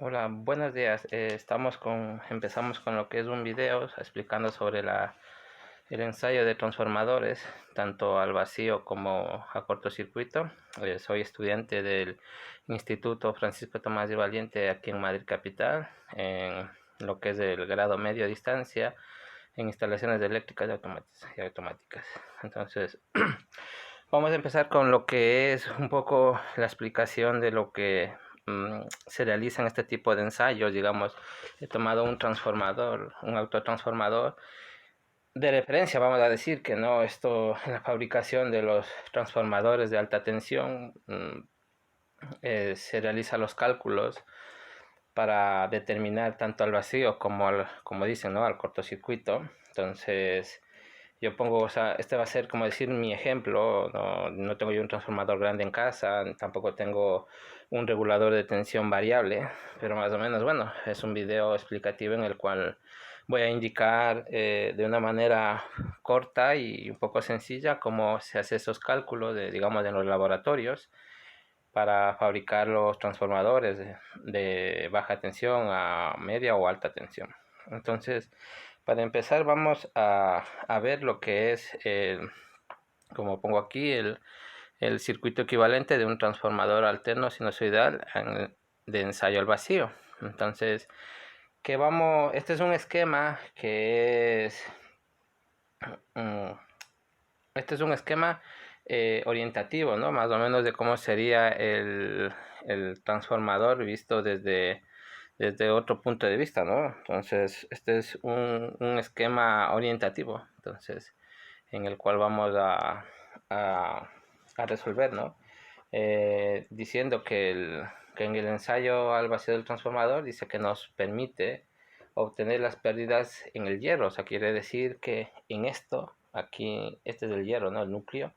Hola, buenos días. Empezamos con lo que es un video explicando sobre el ensayo de transformadores, tanto al vacío como a cortocircuito. Soy estudiante del Instituto Francisco Tomás de Valiente aquí en Madrid Capital, en lo que es el grado medio a distancia en instalaciones eléctricas y automáticas. Entonces, vamos a empezar con lo que es un poco la explicación de lo que se realiza en este tipo de ensayos. Digamos, he tomado un transformador, un autotransformador de referencia, vamos a decir que no, esto en la fabricación de los transformadores de alta tensión se realizan los cálculos para determinar tanto al vacío como dicen, ¿no? Al cortocircuito. Entonces, yo pongo, o sea, este va a ser como decir mi ejemplo. No tengo yo un transformador grande en casa, tampoco tengo un regulador de tensión variable, pero más o menos, bueno, es un video explicativo en el cual voy a indicar de una manera corta y un poco sencilla cómo se hace esos cálculos, digamos, en los laboratorios para fabricar los transformadores de baja tensión a media o alta tensión. Entonces, para empezar vamos a ver lo que es, como pongo aquí, el circuito equivalente de un transformador alterno sinusoidal de ensayo al vacío. Entonces, este es un esquema que es, mm, este es un esquema orientativo, ¿no? Más o menos de cómo sería el transformador visto desde otro punto de vista, ¿no? Entonces, este es un esquema orientativo, entonces, en el cual vamos a, a resolver, ¿no? Diciendo que en el ensayo al vacío del transformador dice que nos permite obtener las pérdidas en el hierro. O sea, quiere decir que en esto, aquí, este es el hierro, ¿no? El núcleo.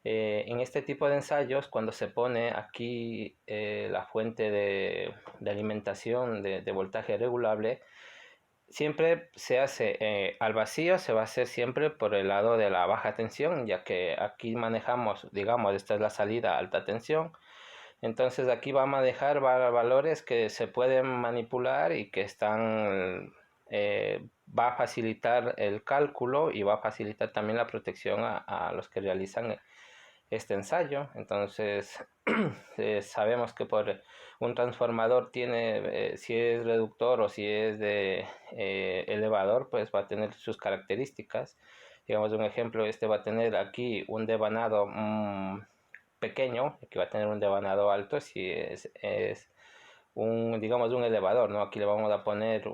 En este tipo de ensayos, cuando se pone aquí la fuente de alimentación de voltaje regulable, siempre se hace al vacío, se va a hacer siempre por el lado de la baja tensión, ya que aquí manejamos, digamos, esta es la salida a alta tensión. Entonces aquí vamos a dejar valores que se pueden manipular y que va a facilitar el cálculo y va a facilitar también la protección a los que realizan este ensayo. Entonces, sabemos que por un transformador tiene, si es reductor o si es de elevador, pues va a tener sus características. Digamos un ejemplo, este va a tener aquí un devanado pequeño, que va a tener un devanado alto si es digamos, un elevador, ¿no? Aquí le vamos a poner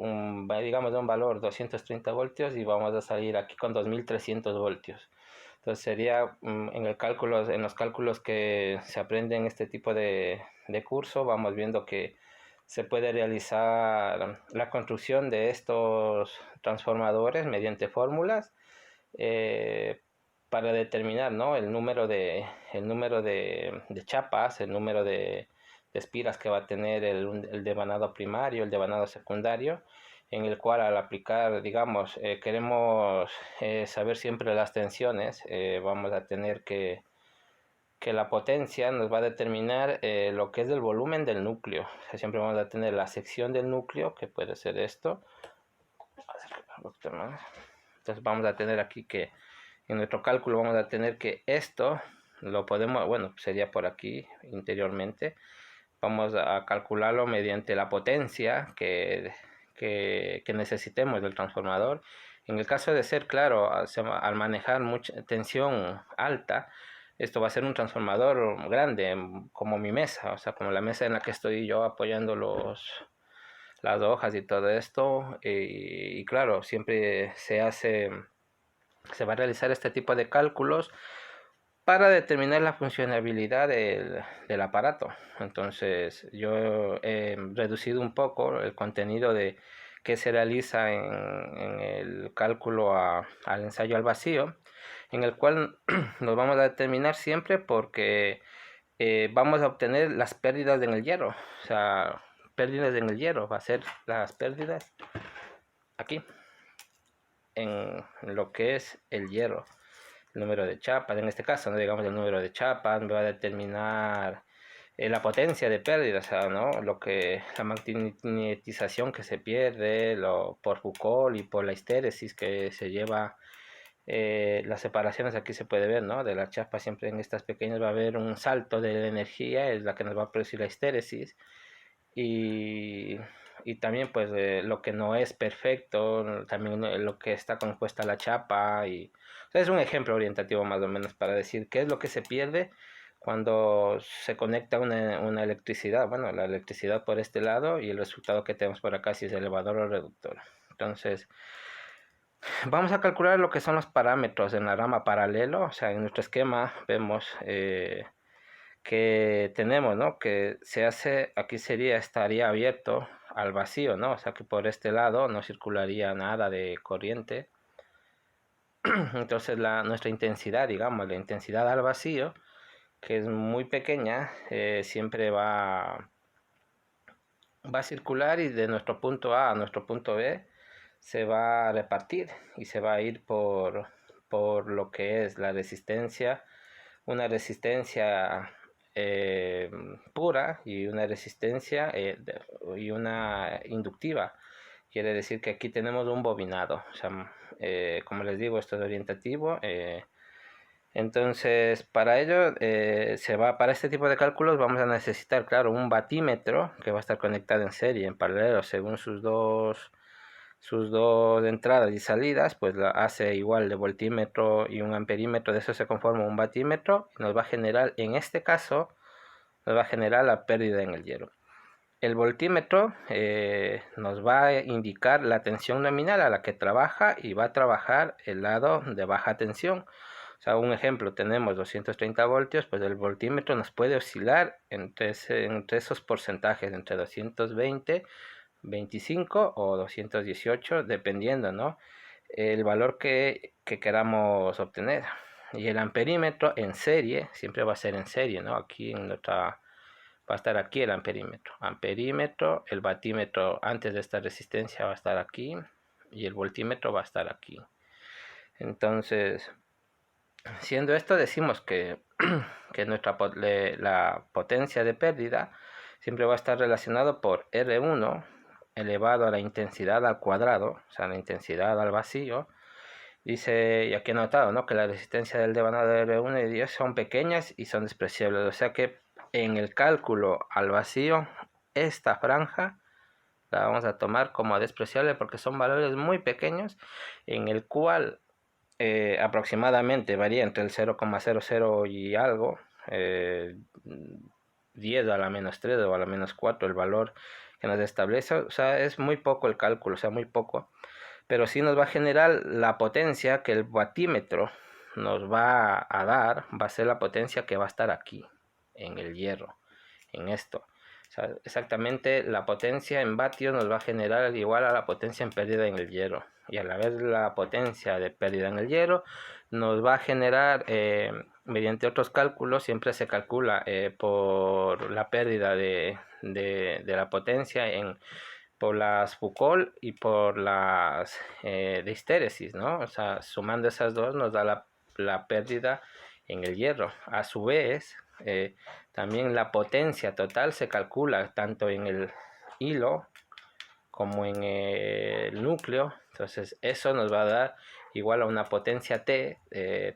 digamos, un valor 230 voltios y vamos a salir aquí con 2300 voltios. Entonces sería en los cálculos que se aprenden en este tipo de curso, vamos viendo que se puede realizar la construcción de estos transformadores mediante fórmulas eh, para determinar, ¿no? El número de chapas, el número de espiras que va a tener el devanado primario, el devanado secundario, en el cual al aplicar, digamos, queremos saber siempre las tensiones. Vamos a tener que la potencia nos va a determinar lo que es el volumen del núcleo. O sea, siempre vamos a tener la sección del núcleo, que puede ser esto. Entonces vamos a tener aquí que en nuestro cálculo vamos a tener que esto lo podemos, bueno, sería por aquí interiormente. Vamos a calcularlo mediante la potencia que necesitemos del transformador. En el caso de ser, claro, al manejar mucha tensión alta, esto va a ser un transformador grande, como mi mesa, o sea, como la mesa en la que estoy yo apoyando las hojas y todo esto. Y claro, siempre se va a realizar este tipo de cálculos para determinar la funcionabilidad del aparato. Entonces yo he reducido un poco el contenido que se realiza en el cálculo al ensayo al vacío, en el cual nos vamos a determinar siempre porque vamos a obtener las pérdidas en el hierro. O sea, pérdidas en el hierro, va a ser las pérdidas aquí, en lo que es el hierro. El número de chapas, en este caso, ¿no? Digamos el número de chapas, me va a determinar la potencia de pérdida, o sea, ¿no? La magnetización que se pierde por Foucault y por la histéresis que se lleva, las separaciones aquí se puede ver, ¿no? De la chapa siempre en estas pequeñas va a haber un salto de energía, es la que nos va a producir la histéresis. Y, y también pues lo que no es perfecto, también lo que está compuesta la chapa. O sea, es un ejemplo orientativo más o menos para decir qué es lo que se pierde cuando se conecta una electricidad. Bueno, la electricidad por este lado y el resultado que tenemos por acá si es elevador o reductor. Entonces, vamos a calcular lo que son los parámetros en la rama paralelo. O sea, en nuestro esquema vemos que tenemos, ¿no? Que se hace, aquí estaría abierto al vacío, ¿no? O sea que por este lado no circularía nada de corriente. Entonces nuestra intensidad, digamos, la intensidad al vacío, que es muy pequeña, siempre va a circular y de nuestro punto A a nuestro punto B se va a repartir y se va a ir por lo que es la resistencia, una resistencia pura y una resistencia y una inductiva. Quiere decir que aquí tenemos un bobinado. O sea, como les digo, esto es orientativo. Entonces, para ello, para este tipo de cálculos vamos a necesitar, claro, un batímetro que va a estar conectado en serie, en paralelo, según sus dos entradas y salidas, pues la hace igual de voltímetro y un amperímetro. De eso se conforma un batímetro y nos va a generar, en este caso, nos va a generar la pérdida en el hierro. El voltímetro nos va a indicar la tensión nominal a la que trabaja y va a trabajar el lado de baja tensión. O sea, un ejemplo, tenemos 230 voltios, pues el voltímetro nos puede oscilar entre esos porcentajes, entre 220, 25 o 218, dependiendo, ¿no? El valor que queramos obtener. Y el amperímetro en serie, siempre va a ser en serie, ¿no? Aquí va a estar aquí el amperímetro. Amperímetro, el batímetro antes de esta resistencia va a estar aquí y el voltímetro va a estar aquí. Entonces, siendo esto, decimos que, la potencia de pérdida siempre va a estar relacionado por R1 elevado a la intensidad al cuadrado, o sea, la intensidad al vacío. Dice, y aquí he notado, ¿no? Que la resistencia del devanado de R1 y 10 son pequeñas y son despreciables. O sea que en el cálculo al vacío, esta franja la vamos a tomar como despreciable porque son valores muy pequeños en el cual aproximadamente varía entre el 0,00 y algo, 10 a la menos 3 o a la menos 4 el valor que nos establece. O sea, es muy poco el cálculo, o sea, muy poco. Pero sí nos va a generar la potencia que el batímetro nos va a dar, va a ser la potencia que va a estar aquí, en el hierro, en esto. O sea, exactamente la potencia en vatios nos va a generar igual a la potencia en pérdida en el hierro. Y a la vez la potencia de pérdida en el hierro nos va a generar, mediante otros cálculos, siempre se calcula por la pérdida de la potencia por las Foucault y por las de histéresis, ¿no? O sea, sumando esas dos nos da la pérdida en el hierro. A su vez, también la potencia total se calcula tanto en el hilo como en el núcleo. Entonces, eso nos va a dar igual a una potencia T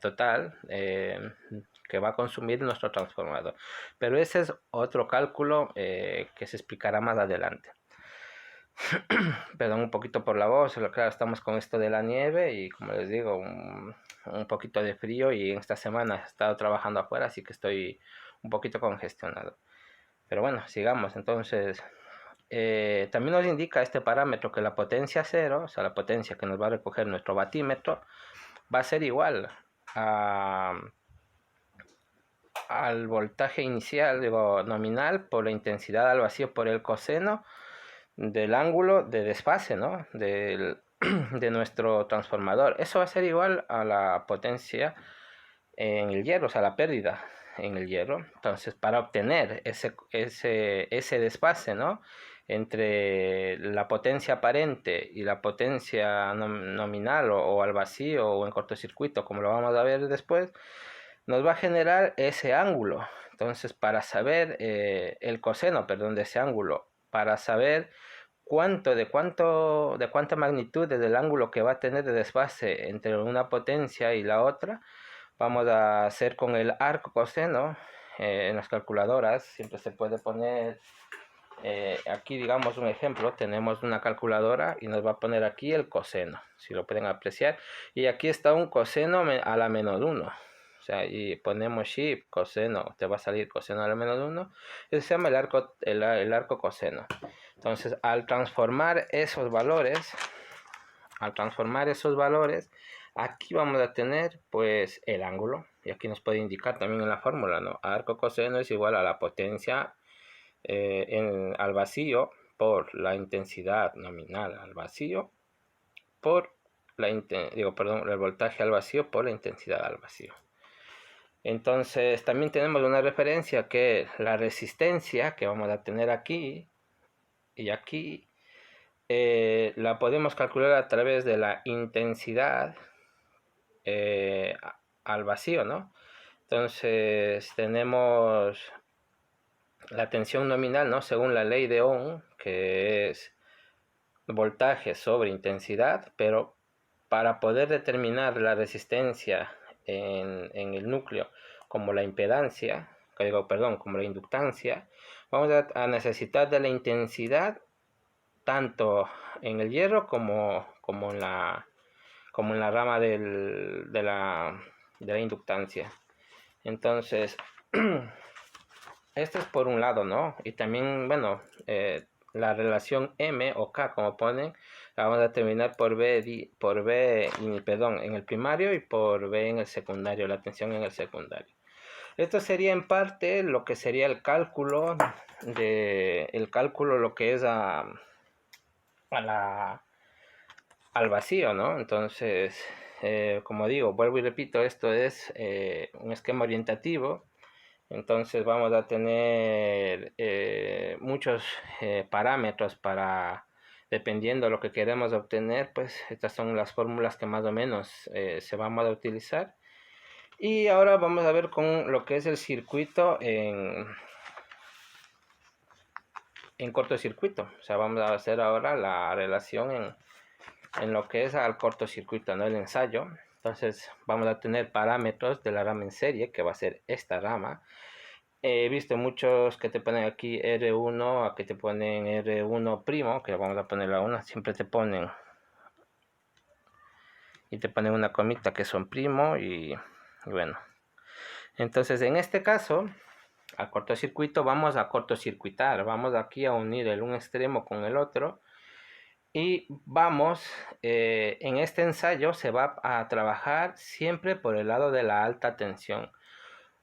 total que va a consumir nuestro transformador. Pero ese es otro cálculo que se explicará más adelante. Perdón un poquito por la voz, claro, estamos con esto de la nieve y como les digo, un poquito de frío y en esta semana he estado trabajando afuera, así que estoy un poquito congestionado. Pero bueno, sigamos. Entonces, también nos indica este parámetro que la potencia cero, o sea, la potencia que nos va a recoger nuestro batímetro, va a ser igual al voltaje inicial, digo, nominal, por la intensidad al vacío por el coseno del ángulo de desfase, ¿no? De nuestro transformador. Eso va a ser igual a la potencia en el hierro, o sea, la pérdida en el hierro. Entonces, para obtener ese desfase, ¿no? Entre la potencia aparente y la potencia nominal o al vacío o en cortocircuito, como lo vamos a ver después, nos va a generar ese ángulo. Entonces, para saber el coseno, perdón, de ese ángulo, para saber de cuánta magnitud es el ángulo que va a tener de desfase entre una potencia y la otra, vamos a hacer con el arco coseno. En las calculadoras siempre se puede poner aquí, digamos un ejemplo, tenemos una calculadora y nos va a poner aquí el coseno, si lo pueden apreciar, y aquí está un coseno a la menos 1. O sea, y ponemos shift coseno, te va a salir coseno a la menos 1. Eso se llama el arco coseno. Entonces, al transformar esos valores, aquí vamos a tener pues el ángulo, y aquí nos puede indicar también en la fórmula, ¿no? Arco coseno es igual a la potencia al vacío por la intensidad nominal al vacío por el voltaje al vacío por la intensidad al vacío. Entonces también tenemos una referencia que la resistencia que vamos a tener aquí y aquí la podemos calcular a través de la intensidad al vacío, ¿no? Entonces tenemos la tensión nominal, ¿no? Según la ley de Ohm, que es voltaje sobre intensidad, pero para poder determinar la resistencia en el núcleo como la impedancia, como la inductancia, vamos a necesitar de la intensidad tanto en el hierro como en la rama de la inductancia. Entonces, esto es por un lado, ¿no? Y también, bueno, la relación M o K, como ponen, la vamos a determinar por B, en el primario y por B en el secundario, la tensión en el secundario. Esto sería en parte lo que sería el cálculo lo que es al vacío, ¿no? Entonces, como digo, vuelvo y repito, esto es un esquema orientativo. Entonces vamos a tener muchos parámetros dependiendo de lo que queremos obtener, pues estas son las fórmulas que más o menos se vamos a utilizar. Y ahora vamos a ver con lo que es el circuito en cortocircuito. O sea, vamos a hacer ahora la relación en lo que es al cortocircuito, ¿no? El ensayo. Entonces vamos a tener parámetros de la rama en serie, que va a ser esta rama. He visto muchos que te ponen aquí R1, aquí te ponen R1', que vamos a poner la 1, siempre te ponen una comita que son primo y bueno. Entonces en este caso, al cortocircuito vamos a cortocircuitar, vamos aquí a unir un extremo con el otro y vamos, en este ensayo se va a trabajar siempre por el lado de la alta tensión.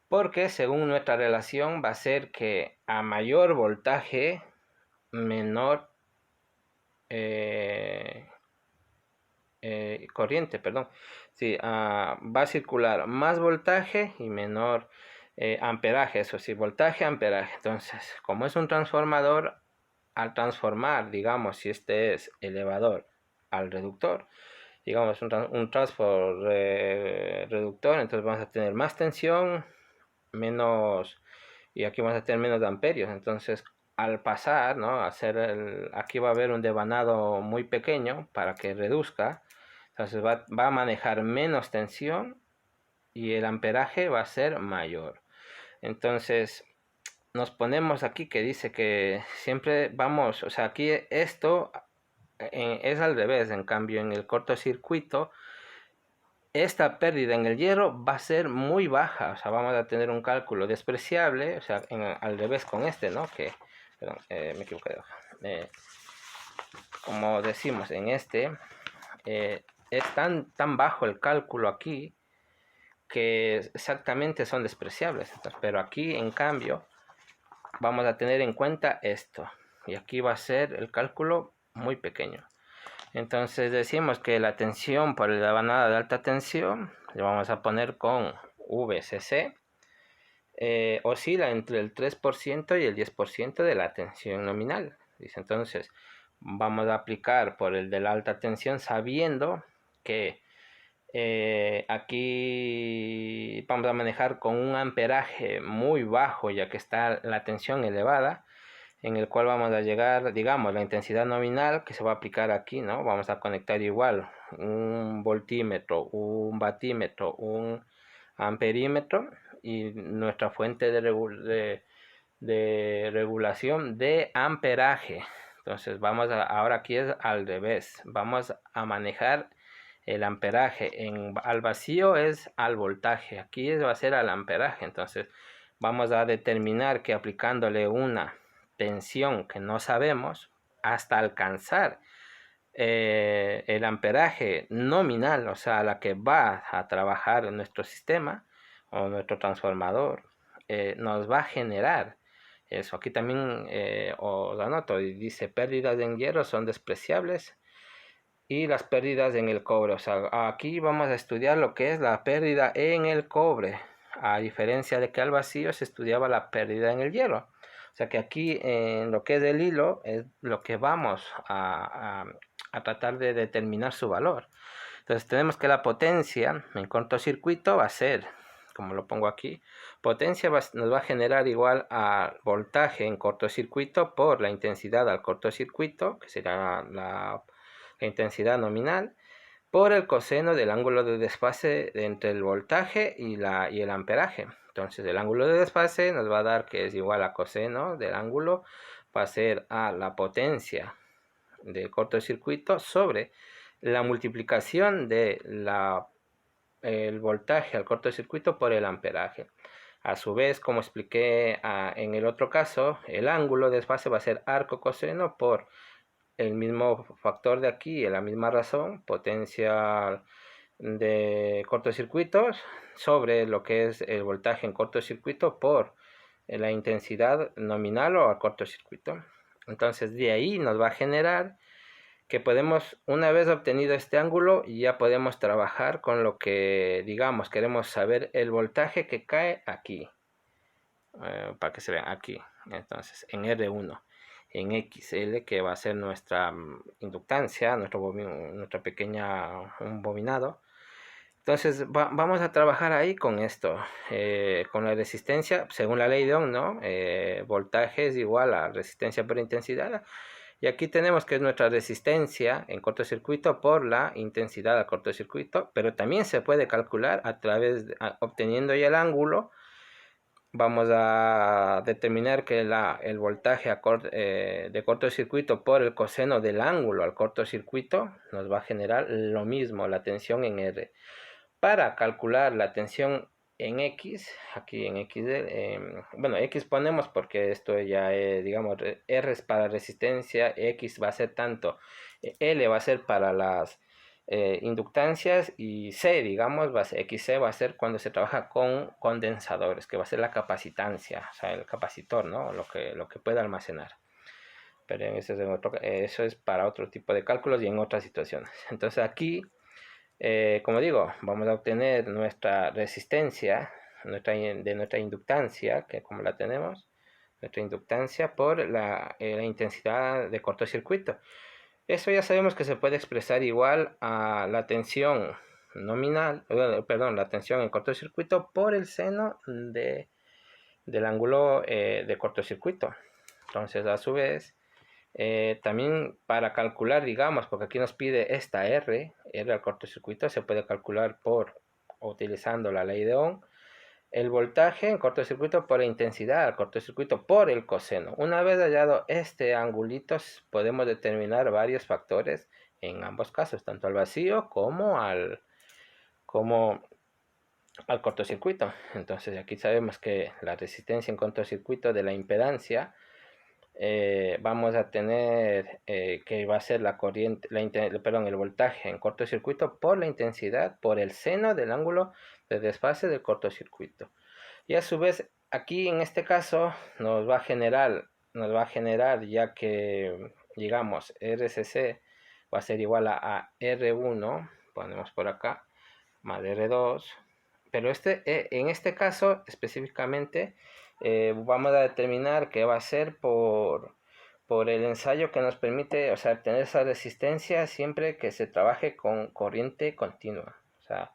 Porque según nuestra relación va a ser que a mayor voltaje, menor corriente, perdón. Sí, va a circular más voltaje y menor amperaje, eso sí, voltaje, amperaje. Entonces, como es un transformador, al transformar, digamos, si este es elevador al reductor, digamos un transfor reductor, entonces vamos a tener más tensión, menos, y aquí vamos a tener menos amperios. Entonces al pasar, ¿no? Aquí va a haber un devanado muy pequeño para que reduzca. Entonces va a manejar menos tensión y el amperaje va a ser mayor. Entonces nos ponemos aquí que dice que siempre vamos, o sea, aquí esto es al revés. En cambio, en el cortocircuito esta pérdida en el hierro va a ser muy baja, o sea, vamos a tener un cálculo despreciable, o sea, al revés con este, ¿no? Perdón, me equivoqué de hoja. Como decimos, en este es tan bajo el cálculo aquí que exactamente son despreciables. Entonces, pero aquí, en cambio, vamos a tener en cuenta esto, y aquí va a ser el cálculo muy pequeño. Entonces decimos que la tensión por la devanada de alta tensión, le vamos a poner con VCC, oscila entre el 3% y el 10% de la tensión nominal. Dice, entonces vamos a aplicar por el de la alta tensión sabiendo que Aquí vamos a manejar con un amperaje muy bajo, ya que está la tensión elevada, en el cual vamos a llegar, digamos, la intensidad nominal que se va a aplicar aquí, ¿no? Vamos a conectar igual un voltímetro, un batímetro, un amperímetro y nuestra fuente de regulación de amperaje. Entonces ahora aquí es al revés, vamos a manejar el amperaje al vacío es al voltaje, aquí va a ser al amperaje. Entonces vamos a determinar que aplicándole una tensión que no sabemos hasta alcanzar el amperaje nominal, o sea, la que va a trabajar en nuestro sistema o nuestro transformador, nos va a generar eso. Aquí también os anoto, dice pérdidas en hierro son despreciables y las pérdidas en el cobre. O sea, aquí vamos a estudiar lo que es la pérdida en el cobre, a diferencia de que al vacío se estudiaba la pérdida en el hierro. O sea que aquí en lo que es el hilo es lo que vamos a tratar de determinar su valor. Entonces tenemos que la potencia en cortocircuito va a ser, como lo pongo aquí, potencia nos va a generar igual a voltaje en cortocircuito por la intensidad al cortocircuito, que será la intensidad nominal, por el coseno del ángulo de desfase entre el voltaje y el amperaje. Entonces el ángulo de desfase nos va a dar que es igual a coseno del ángulo, va a ser a la potencia del cortocircuito sobre la multiplicación de el voltaje al cortocircuito por el amperaje. A su vez, como expliqué en el otro caso, el ángulo de desfase va a ser arco coseno por el mismo factor de aquí, la misma razón, potencia de cortocircuitos sobre lo que es el voltaje en cortocircuito por la intensidad nominal o al cortocircuito. Entonces de ahí nos va a generar que podemos, una vez obtenido este ángulo, ya podemos trabajar con lo que, digamos, queremos saber el voltaje que cae aquí, para que se vean aquí. Entonces, en R1, en XL, que va a ser nuestra inductancia, nuestra pequeña, un bobinado. Entonces, vamos a trabajar ahí con esto, con la resistencia, según la ley de Ohm, ¿no? Voltaje es igual a resistencia por intensidad. Y aquí tenemos que es nuestra resistencia en cortocircuito por la intensidad al cortocircuito, pero también se puede calcular a través obteniendo ya el ángulo. Vamos a determinar que el voltaje de cortocircuito por el coseno del ángulo al cortocircuito nos va a generar lo mismo, la tensión en R. Para calcular la tensión en X, aquí en X, bueno, X ponemos porque esto ya es, digamos, R es para resistencia, X va a ser tanto, L va a ser para las inductancias y C, digamos, XC va a ser cuando se trabaja con condensadores, que va a ser la capacitancia, o sea, el capacitor, ¿no? Lo que puede almacenar. Pero eso es para otro tipo de cálculos y en otras situaciones. Entonces aquí como digo, vamos a obtener nuestra resistencia de nuestra inductancia, que como la tenemos, nuestra inductancia por la intensidad de cortocircuito. Eso ya sabemos que se puede expresar igual a la tensión nominal, perdón, la tensión en cortocircuito por el seno del ángulo de cortocircuito. Entonces, a su vez, también para calcular, digamos, porque aquí nos pide esta R al cortocircuito, se puede calcular utilizando la ley de Ohm, el voltaje en cortocircuito por la intensidad al cortocircuito por el coseno. Una vez hallado este angulito, podemos determinar varios factores en ambos casos, tanto al vacío como al cortocircuito. Entonces aquí sabemos que la resistencia en cortocircuito de la impedancia vamos a tener que va a ser la corriente, el voltaje en cortocircuito por la intensidad, por el seno del ángulo de desfase del cortocircuito. Y a su vez, aquí en este caso nos va a generar ya que, digamos, RCC va a ser igual a R1, ponemos por acá, más R2, pero en este caso específicamente vamos a determinar que va a ser por el ensayo que nos permite, o sea, tener esa resistencia siempre que se trabaje con corriente continua. O sea,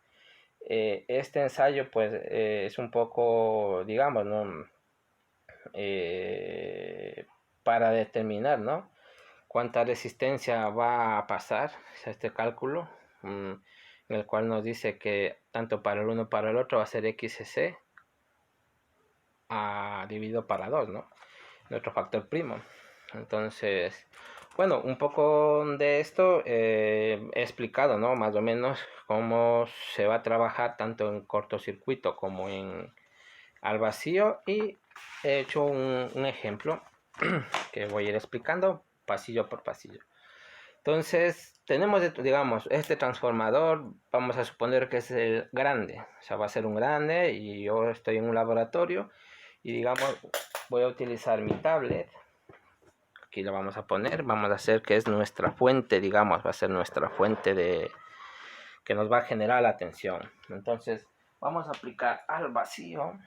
este ensayo pues es un poco, digamos, ¿no? Para determinar, ¿no? Cuánta resistencia va a pasar, o sea, este cálculo, en el cual nos dice que tanto para el uno para el otro va a ser XC dividido para 2, ¿no? Nuestro factor primo. Entonces, bueno, un poco de esto he explicado, ¿no? Más o menos cómo se va a trabajar tanto en cortocircuito como al vacío, y he hecho un ejemplo que voy a ir explicando pasillo por pasillo. Entonces, tenemos, digamos, este transformador, vamos a suponer que es el grande, o sea, va a ser un grande y yo estoy en un laboratorio y, digamos, voy a utilizar mi tablet. Aquí lo vamos a poner, vamos a hacer que es nuestra fuente, digamos, va a ser nuestra fuente que nos va a generar la tensión. Entonces, vamos a aplicar al vacío.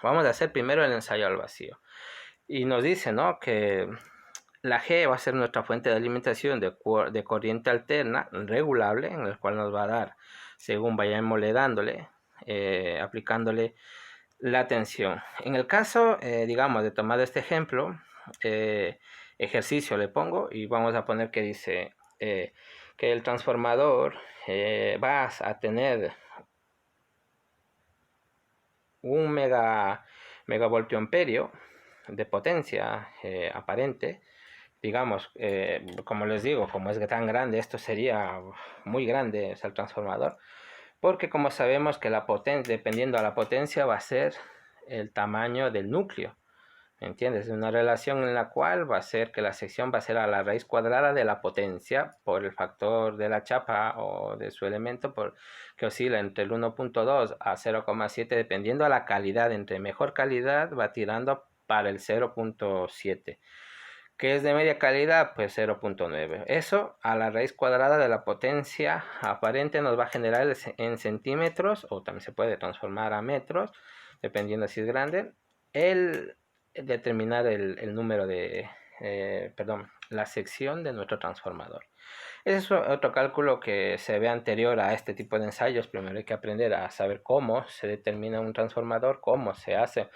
Vamos a hacer primero el ensayo al vacío. Y nos dice, ¿no? Que la G va a ser nuestra fuente de alimentación de corriente alterna regulable, en el cual nos va a dar, según vayamos le dándole, aplicándole la tensión. En el caso, digamos, de tomar este ejemplo, ejercicio le pongo y vamos a poner que dice que el transformador va a tener un megavoltio amperio de potencia aparente. Digamos, como les digo, como es tan grande, esto sería muy grande, es el transformador, porque como sabemos que la potencia, dependiendo de la potencia, va a ser el tamaño del núcleo. ¿Entiendes? Es una relación en la cual va a ser que la sección va a ser a la raíz cuadrada de la potencia por el factor de la chapa o de su elemento, que oscila entre el 1.2 a 0.7, dependiendo de la calidad. Entre mejor calidad va tirando para el 0.7. ¿Que es de media calidad? Pues 0.9. Eso a la raíz cuadrada de la potencia aparente nos va a generar en centímetros, o también se puede transformar a metros, dependiendo si es grande, el determinar el número de, la sección de nuestro transformador. Ese es otro cálculo que se ve anterior a este tipo de ensayos. Primero hay que aprender a saber cómo se determina un transformador, cómo se hace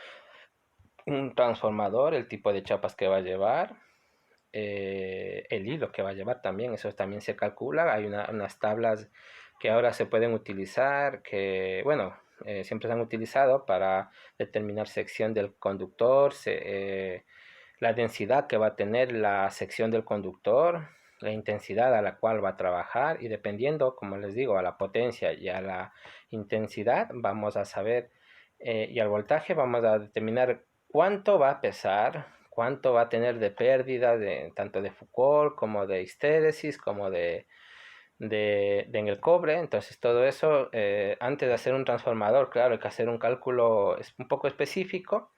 un transformador, el tipo de chapas que va a llevar, el hilo que va a llevar también, eso también se calcula. Hay unas tablas que ahora se pueden utilizar, que bueno, siempre se han utilizado para determinar sección del conductor, la densidad que va a tener la sección del conductor, la intensidad a la cual va a trabajar, y dependiendo, como les digo, a la potencia y a la intensidad, vamos a saber, y al voltaje, vamos a determinar cuánto va a pesar, cuánto va a tener de pérdida, tanto de Foucault como de histéresis, como en el cobre. Entonces todo eso, antes de hacer un transformador, claro, hay que hacer un cálculo un poco específico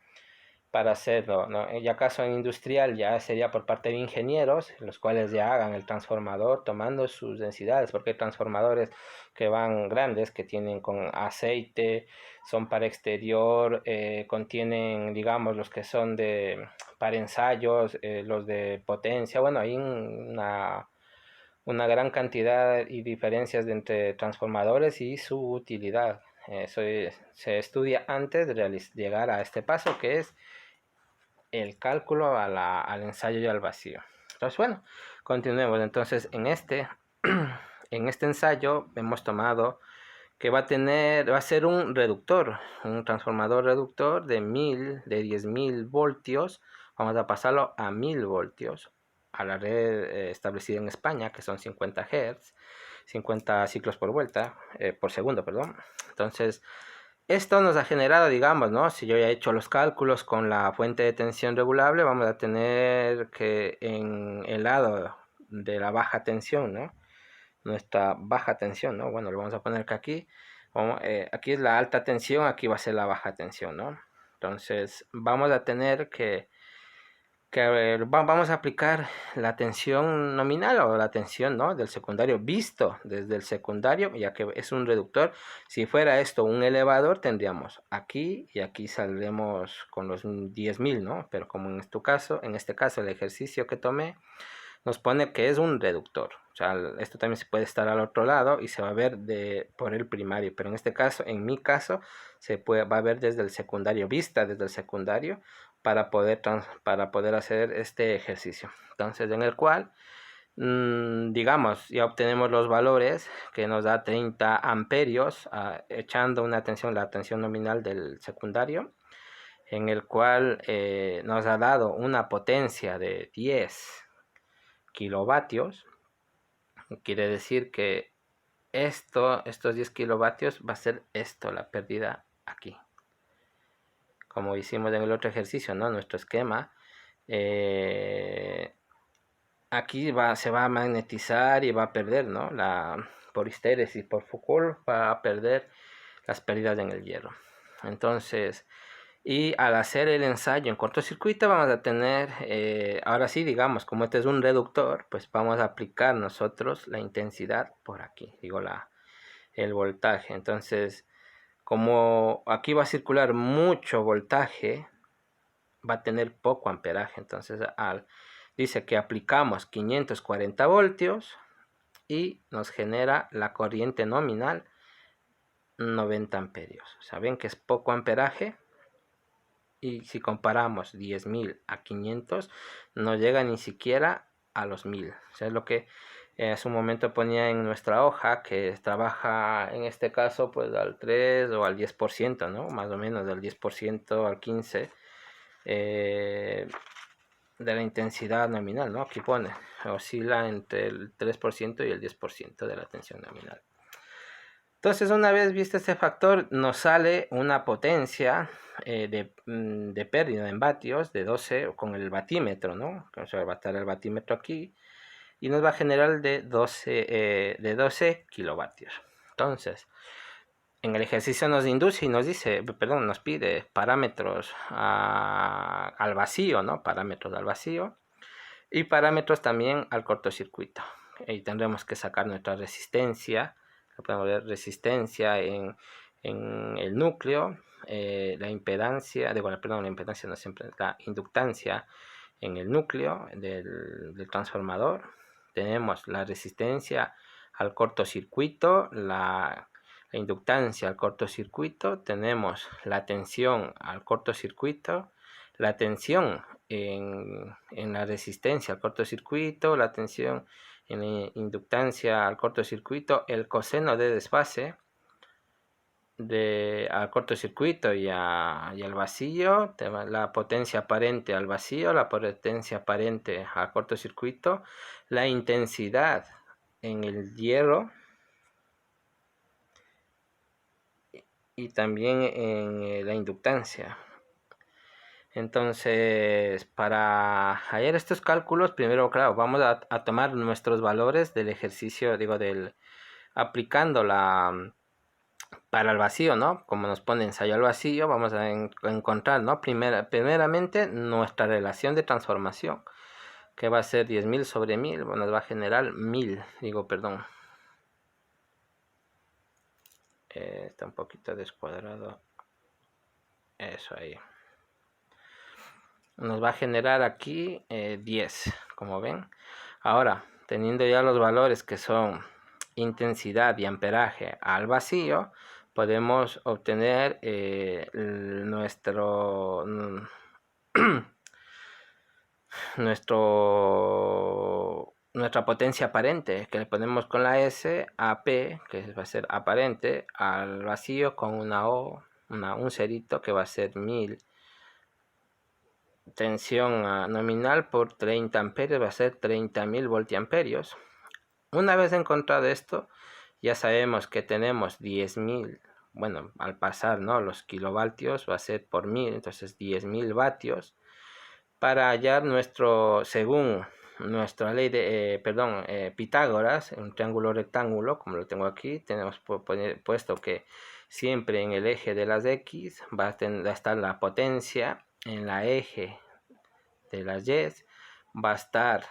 para hacerlo, ¿no? Ya caso en industrial ya sería por parte de ingenieros, los cuales ya hagan el transformador tomando sus densidades, porque hay transformadores que van grandes, que tienen con aceite, son para exterior, contienen, digamos, los que son para ensayos, los de potencia. Bueno, hay una gran cantidad y diferencias entre transformadores y su utilidad. Eso se estudia antes de llegar a este paso, que es el cálculo al ensayo y al vacío. Entonces, bueno, continuemos. Entonces, en este ensayo hemos tomado que va a ser un reductor, un transformador reductor de 10.000 voltios. Vamos a pasarlo a 1.000 voltios a la red establecida en España, que son 50 Hz, 50 ciclos por vuelta, por segundo, perdón. Entonces, esto nos ha generado, digamos, ¿no? Si yo ya he hecho los cálculos con la fuente de tensión regulable, vamos a tener que en el lado de la baja tensión, ¿no? Nuestra baja tensión, ¿no? Bueno, lo vamos a poner que aquí es la alta tensión, aquí va a ser la baja tensión, ¿no? Entonces, vamos a tener vamos a aplicar la tensión nominal o la tensión, ¿no?, del secundario, visto desde el secundario, ya que es un reductor. Si fuera esto un elevador, tendríamos aquí y aquí saldremos con los 10.000, ¿no? Pero como en este caso el ejercicio que tomé nos pone que es un reductor. O sea, esto también se puede estar al otro lado y se va a ver por el primario, pero en este caso, en mi caso, va a ver desde el secundario, vista desde el secundario, para poder hacer este ejercicio. Entonces, en el cual, digamos, ya obtenemos los valores que nos da 30 amperios, echando la tensión nominal del secundario, en el cual nos ha dado una potencia de 10 kilovatios. Quiere decir que estos 10 kilovatios va a ser la pérdida aquí. Como hicimos en el otro ejercicio, ¿no? Nuestro esquema. Aquí se va a magnetizar y va a perder, ¿no? Por histéresis, por Foucault, va a perder las pérdidas en el hierro. Entonces, y al hacer el ensayo en cortocircuito vamos a tener, ahora sí, digamos, como este es un reductor, pues vamos a aplicar nosotros la intensidad por aquí, digo, el voltaje. Entonces, como aquí va a circular mucho voltaje, va a tener poco amperaje. Entonces, dice que aplicamos 540 voltios y nos genera la corriente nominal 90 amperios. Saben que es poco amperaje. Y si comparamos 10.000 a 500, no llega ni siquiera a los 1000. O sea, es lo que hace un momento ponía en nuestra hoja, que trabaja en este caso pues al 3 o al 10%, ¿no? Más o menos del 10% al 15% de la intensidad nominal, ¿no? Aquí pone, oscila entre el 3% y el 10% de la tensión nominal. Entonces, una vez visto este factor, nos sale una potencia de pérdida en vatios de 12 con el batímetro, ¿no? O sea, va a estar el batímetro aquí y nos va a generar de 12 kilovatios. Entonces, en el ejercicio nos induce y nos dice, perdón, nos pide parámetros al vacío, ¿no? Parámetros al vacío y parámetros también al cortocircuito. Y tendremos que sacar nuestra resistencia. Podemos ver resistencia en el núcleo, la impedancia, la impedancia no siempre, la inductancia en el núcleo del transformador. Tenemos la resistencia al cortocircuito, la inductancia al cortocircuito, tenemos la tensión al cortocircuito, la tensión en la resistencia al cortocircuito, la tensión en la inductancia al cortocircuito, el coseno de desfase al cortocircuito y al vacío, la potencia aparente al vacío, la potencia aparente al cortocircuito, la intensidad en el hierro y también en la inductancia. Entonces, para hallar estos cálculos, primero, claro, vamos a tomar nuestros valores del ejercicio, aplicando para el vacío, ¿no? Como nos pone ensayo al vacío, vamos a encontrar, ¿no? Primeramente, nuestra relación de transformación, que va a ser 10.000 sobre 1000, bueno, nos va a generar 1000, está un poquito descuadrado, eso ahí. Nos va a generar aquí 10, como ven. Ahora, teniendo ya los valores que son intensidad y amperaje al vacío, podemos obtener nuestra potencia aparente, que le ponemos con la S, AP, que va a ser aparente, al vacío con una O, un cerito que va a ser 1000. Tensión nominal por 30 amperios va a ser 30.000 voltiamperios. Una vez encontrado esto, ya sabemos que tenemos 10.000, bueno, al pasar, ¿no? Los kilovatios va a ser por 1000, entonces 10.000 vatios. Para hallar según nuestra ley de, Pitágoras, un triángulo rectángulo, como lo tengo aquí, tenemos puesto que siempre en el eje de las X va a estar la potencia, en la eje de las Y va a estar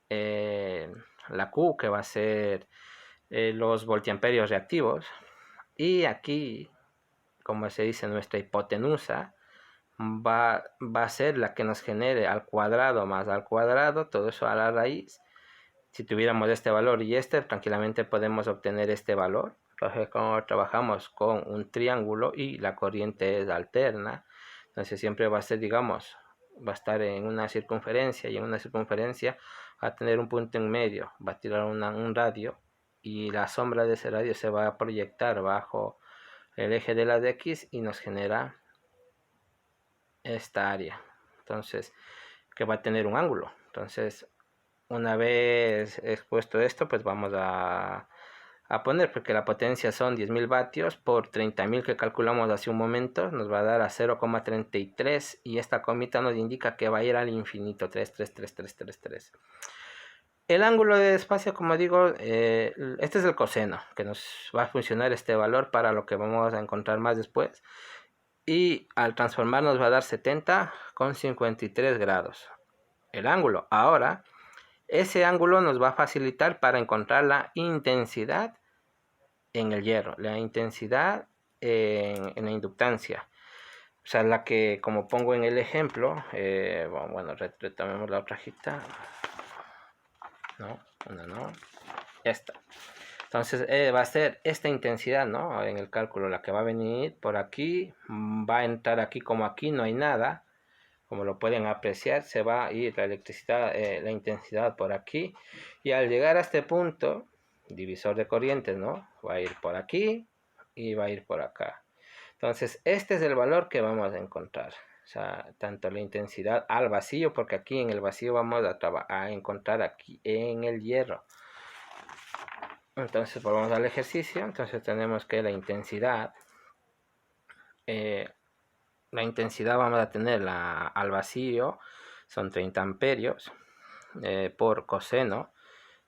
la Q, que va a ser los voltiamperios reactivos, y aquí, como se dice, nuestra hipotenusa va a ser la que nos genere al cuadrado más al cuadrado, todo eso a la raíz Si tuviéramos este valor y este, tranquilamente podemos obtener este valor. Entonces, como trabajamos con un triángulo y la corriente es alterna, entonces siempre va a ser, digamos, va a estar en una circunferencia, y en una circunferencia va a tener un punto en medio, va a tirar un radio, y la sombra de ese radio se va a proyectar bajo el eje de las X y nos genera esta área. Entonces, que va a tener un ángulo. Entonces, una vez expuesto esto, pues vamos a poner, porque la potencia son 10.000 vatios por 30.000 que calculamos hace un momento, nos va a dar a 0,33, y esta comita nos indica que va a ir al infinito, 3. El ángulo de espacio, como digo, este es el coseno, que nos va a funcionar este valor para lo que vamos a encontrar más después. Y al transformar nos va a dar 70,53 grados. El ángulo. Ahora, ese ángulo nos va a facilitar para encontrar la intensidad en el hierro, la intensidad en la inductancia. O sea, la que, como pongo en el ejemplo, bueno, retomemos la otra hojita. No, una no. Esta. Entonces va a ser esta intensidad, ¿no? En el cálculo, la que va a venir por aquí, va a entrar aquí, como aquí no hay nada, como lo pueden apreciar, se va a ir la electricidad, la intensidad por aquí, y al llegar a este punto, divisor de corrientes, ¿no? Va a ir por aquí y va a ir por acá. Entonces, este es el valor que vamos a encontrar. O sea, tanto la intensidad al vacío, porque aquí en el vacío vamos a encontrar aquí en el hierro. Entonces volvamos al ejercicio. Entonces tenemos que la intensidad vamos a tener al vacío, son 30 amperios por coseno.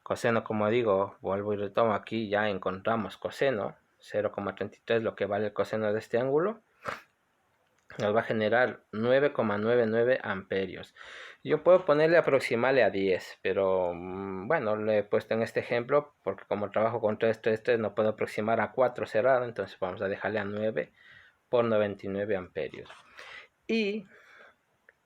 Coseno, como digo, vuelvo y retomo, aquí ya encontramos coseno, 0,33, lo que vale el coseno de este ángulo. Nos va a generar 9,99 amperios. Yo puedo ponerle aproximarle a 10, pero bueno, le he puesto en este ejemplo porque como trabajo con 3 no puedo aproximar a 4 cerrado, entonces vamos a dejarle a 9 por 99 amperios. Y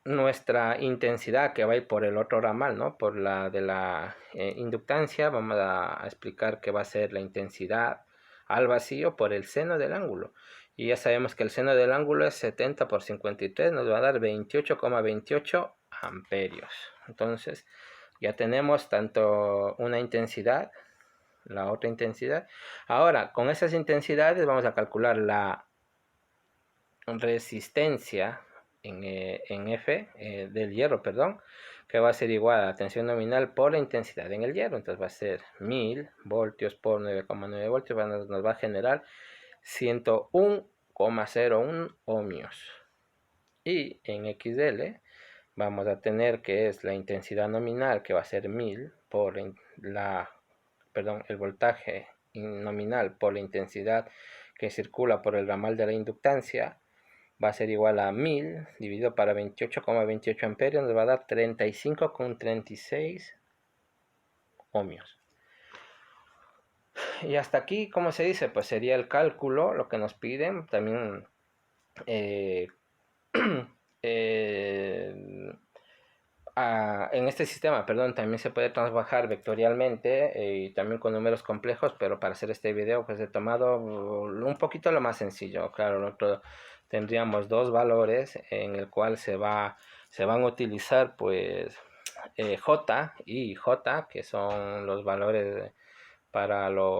nuestra intensidad, que va a ir por el otro ramal, ¿no? Por la de la inductancia, vamos a explicar que va a ser la intensidad al vacío por el seno del ángulo. Y ya sabemos que el seno del ángulo es 70 por 53, nos va a dar 28,28 amperios. Entonces ya tenemos tanto una intensidad, la otra intensidad. Ahora, con esas intensidades vamos a calcular la resistencia en F del hierro, perdón, que va a ser igual a la tensión nominal por la intensidad en el hierro. Entonces va a ser 1000 voltios por 9,9 voltios, nos va a generar 101,01 ohmios. Y en XL vamos a tener que es la intensidad nominal, que va a ser 1000 por el voltaje nominal por la intensidad que circula por el ramal de la inductancia, va a ser igual a 1000 dividido para 28,28 amperios, nos va a dar 35,36 ohmios. Y hasta aquí, ¿cómo se dice? Pues sería el cálculo, lo que nos piden. También en este sistema, perdón, también se puede trabajar vectorialmente y también con números complejos, pero para hacer este video pues he tomado un poquito lo más sencillo. Claro, nosotros tendríamos dos valores en el cual se van a utilizar pues J y J, que son los valores para los